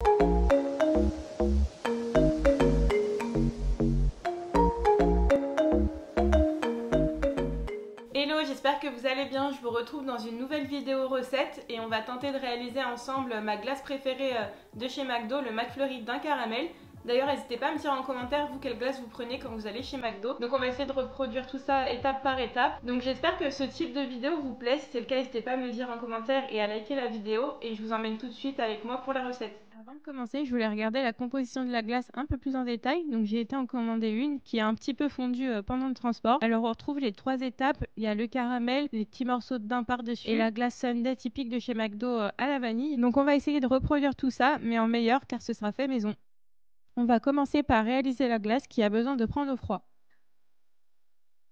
Hello, j'espère que vous allez bien. Je vous retrouve dans une nouvelle vidéo recette et on va tenter de réaliser ensemble ma glace préférée de chez McDo, le McFlurry d'un caramel. D'ailleurs, n'hésitez pas à me dire en commentaire vous quelle glace vous prenez quand vous allez chez McDo. Donc on va essayer de reproduire tout ça étape par étape. Donc j'espère que ce type de vidéo vous plaît. Si c'est le cas, n'hésitez pas à me le dire en commentaire et à liker la vidéo. Et je vous emmène tout de suite avec moi pour la recette. Avant de commencer, je voulais regarder la composition de la glace un peu plus en détail. Donc j'ai été en commander une qui a un petit peu fondu pendant le transport. Alors on retrouve les 3 étapes. Il y a le caramel, les petits morceaux de daim par-dessus et la glace sundae typique de chez McDo à la vanille. Donc on va essayer de reproduire tout ça, mais en meilleur car ce sera fait maison. On va commencer par réaliser la glace qui a besoin de prendre au froid.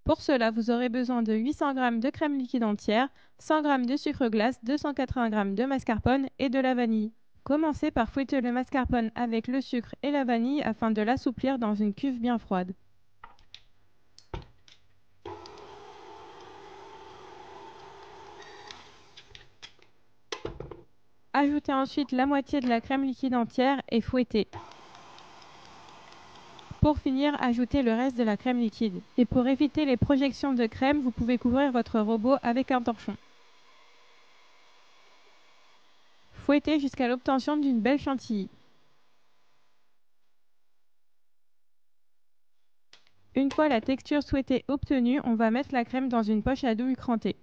Pour cela, vous aurez besoin de 800 g de crème liquide entière, 100 g de sucre glace, 280 g de mascarpone et de la vanille. Commencez par fouetter le mascarpone avec le sucre et la vanille afin de l'assouplir dans une cuve bien froide. Ajoutez ensuite la moitié de la crème liquide entière et fouettez. Pour finir, ajoutez le reste de la crème liquide. Et pour éviter les projections de crème, vous pouvez couvrir votre robot avec un torchon. Fouettez jusqu'à l'obtention d'une belle chantilly. Une fois la texture souhaitée obtenue, on va mettre la crème dans une poche à douille crantée.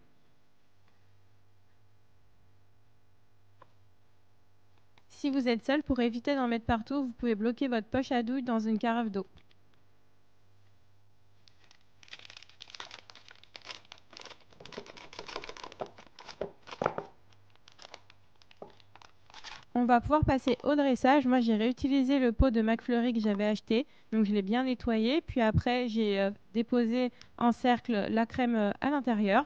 Si vous êtes seul, pour éviter d'en mettre partout, vous pouvez bloquer votre poche à douille dans une carafe d'eau. On va pouvoir passer au dressage. Moi, j'ai réutilisé le pot de McFlurry que j'avais acheté. Donc, je l'ai bien nettoyé. Puis après, j'ai déposé en cercle la crème à l'intérieur.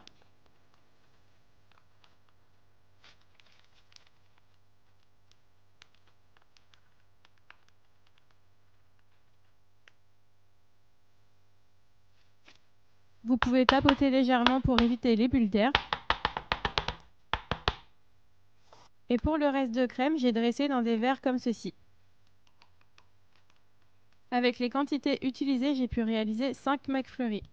Vous pouvez tapoter légèrement pour éviter les bulles d'air. Et pour le reste de crème, j'ai dressé dans des verres comme ceci. Avec les quantités utilisées, j'ai pu réaliser 5 McFlurry.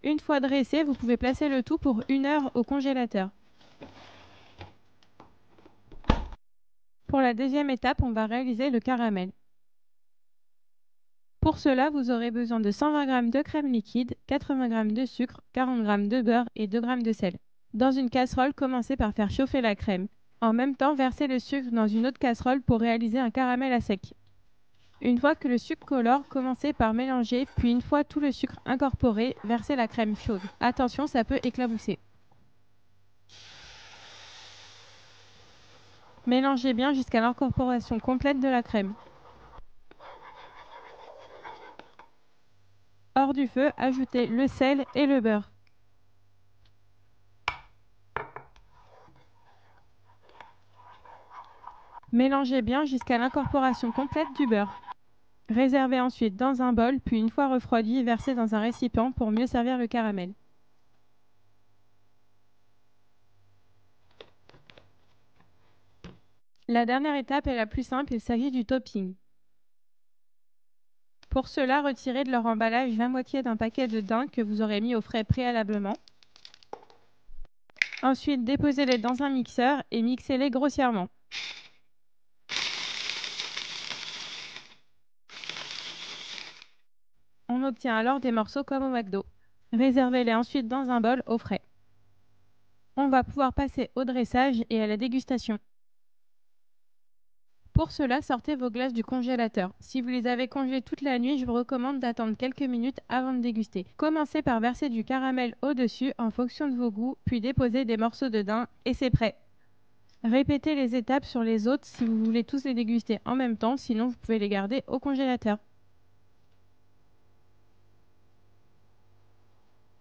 Une fois dressé, vous pouvez placer le tout pour 1 heure au congélateur. Pour la deuxième étape, on va réaliser le caramel. Pour cela, vous aurez besoin de 120 g de crème liquide, 80 g de sucre, 40 g de beurre et 2 g de sel. Dans une casserole, commencez par faire chauffer la crème. En même temps, versez le sucre dans une autre casserole pour réaliser un caramel à sec. Une fois que le sucre colore, commencez par mélanger, puis une fois tout le sucre incorporé, versez la crème chaude. Attention, ça peut éclabousser. Mélangez bien jusqu'à l'incorporation complète de la crème. Hors du feu, ajoutez le sel et le beurre. Mélangez bien jusqu'à l'incorporation complète du beurre. Réservez ensuite dans un bol, puis une fois refroidi, versez dans un récipient pour mieux servir le caramel. La dernière étape est la plus simple, il s'agit du topping. Pour cela, retirez de leur emballage la moitié d'un paquet de daim que vous aurez mis au frais préalablement. Ensuite, déposez-les dans un mixeur et mixez-les grossièrement. On obtient alors des morceaux comme au McDo. Réservez-les ensuite dans un bol au frais. On va pouvoir passer au dressage et à la dégustation. Pour cela, sortez vos glaces du congélateur. Si vous les avez congelées toute la nuit, je vous recommande d'attendre quelques minutes avant de déguster. Commencez par verser du caramel au-dessus en fonction de vos goûts, puis déposez des morceaux de daim et c'est prêt. Répétez les étapes sur les autres si vous voulez tous les déguster en même temps, sinon vous pouvez les garder au congélateur.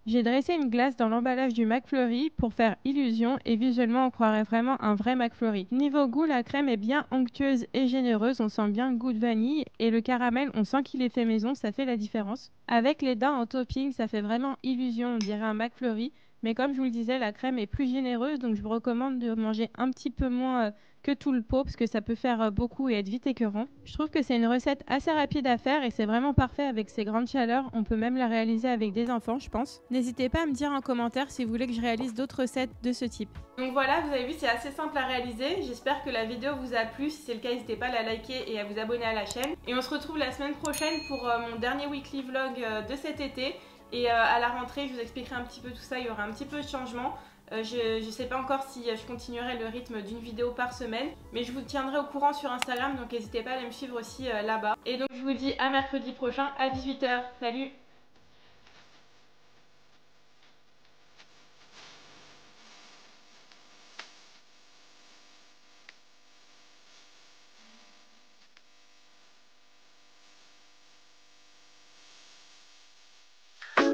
J'ai dressé une glace dans l'emballage du McFlurry pour faire illusion et visuellement on croirait vraiment un vrai McFlurry. Niveau goût, la crème est bien onctueuse et généreuse, on sent bien le goût de vanille et le caramel, on sent qu'il est fait maison, ça fait la différence. Avec les dents en topping, ça fait vraiment illusion, on dirait un McFlurry, mais comme je vous le disais, la crème est plus généreuse donc je vous recommande de manger un petit peu moins que tout le pot parce que ça peut faire beaucoup et être vite écœurant. Je trouve que c'est une recette assez rapide à faire et c'est vraiment parfait avec ces grandes chaleurs. On peut même la réaliser avec des enfants, je pense. N'hésitez pas à me dire en commentaire si vous voulez que je réalise d'autres recettes de ce type. Donc voilà, vous avez vu, c'est assez simple à réaliser. J'espère que la vidéo vous a plu. Si c'est le cas, n'hésitez pas à la liker et à vous abonner à la chaîne. Et on se retrouve la semaine prochaine pour mon dernier weekly vlog de cet été. Et à la rentrée, je vous expliquerai un petit peu tout ça, il y aura un petit peu de changement. Je ne sais pas encore si je continuerai le rythme d'une vidéo par semaine, mais je vous tiendrai au courant sur Instagram, donc n'hésitez pas à aller me suivre aussi là-bas. Et donc je vous dis à mercredi prochain à 18 h. Salut!